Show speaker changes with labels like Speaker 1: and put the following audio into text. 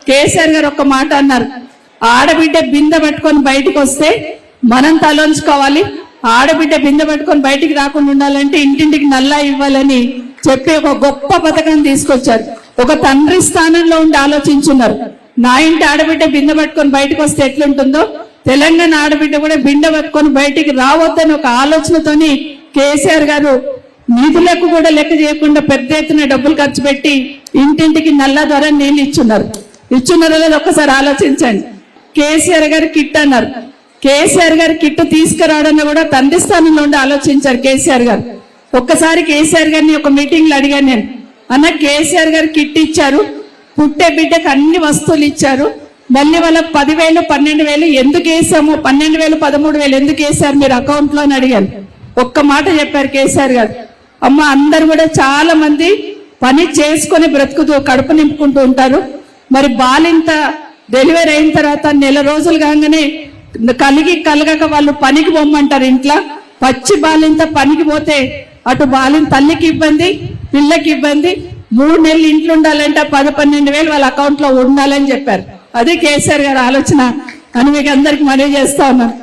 Speaker 1: కేసీఆర్ గారు ఒక మాట అన్నారు, ఆడబిడ్డ బిందె పట్టుకొని బయటకు వస్తే మనం తలంచుకోవాలి, ఆడబిడ్డ బిందె పట్టుకొని బయటికి రాకుండా ఉండాలంటే ఇంటింటికి నల్లా ఇవ్వాలని చెప్పి ఒక గొప్ప పథకం తీసుకొచ్చారు. ఒక తండ్రి స్థానంలో ఉండి ఆలోచించున్నారు. నా ఇంటి ఆడబిడ్డ బిందె పట్టుకొని బయటకు వస్తే ఎట్లుంటుందో తెలంగాణ ఆడబిడ్డ కూడా బిందె పట్టుకొని బయటికి రావద్దని ఒక ఆలోచనతోని కేసీఆర్ గారు నిధులకు కూడా లెక్క చేయకుండా పెద్ద ఎత్తున డబ్బులు ఖర్చు పెట్టి ఇంటింటికి నల్లా ద్వారా నీళ్ళు ఇచ్చున్నారో లేదో ఒక్కసారి ఆలోచించండి. కేసీఆర్ గారు కిట్ అన్నారు. కేసీఆర్ గారు కిట్ తీసుకురావడానికి కూడా తండ్రి స్థానంలో ఉండి ఆలోచించారు కేసీఆర్ గారు. ఒక్కసారి కేసీఆర్ గారిని ఒక మీటింగ్ లో అడిగాను నేను, అన్న కేసీఆర్ గారు కిట్ ఇచ్చారు, పుట్టే బిడ్డకు అన్ని వస్తువులు ఇచ్చారు, మళ్ళీ వాళ్ళకి 10,000 12,000 ఎందుకు వేసాము, 12,000 13,000 ఎందుకు వేసారు మీరు అకౌంట్ లో అని అడిగాను. ఒక్క మాట చెప్పారు కేసీఆర్ గారు, అమ్మ అందరు కూడా చాలా మంది పని చేసుకొని బ్రతుకుతూ కడుపు నింపుకుంటూ ఉంటారు, మరి బాలింత డెలివరీ అయిన తర్వాత నెల రోజులు కాగానే కలగక వాళ్ళు పనికి పోమ్మంటారు. ఇంట్లో పచ్చి బాలింత పనికి పోతే అటు బాలిన తల్లికి ఇబ్బంది, పిల్లకి ఇబ్బంది, 3 నెలలు ఇంట్లో ఉండాలంటే 10-12,000 వాళ్ళ అకౌంట్ లో ఉండాలని చెప్పారు. అదే కేసీఆర్ గారి ఆలోచన అని మీకు అందరికి మనవి చేస్తా ఉన్నాను.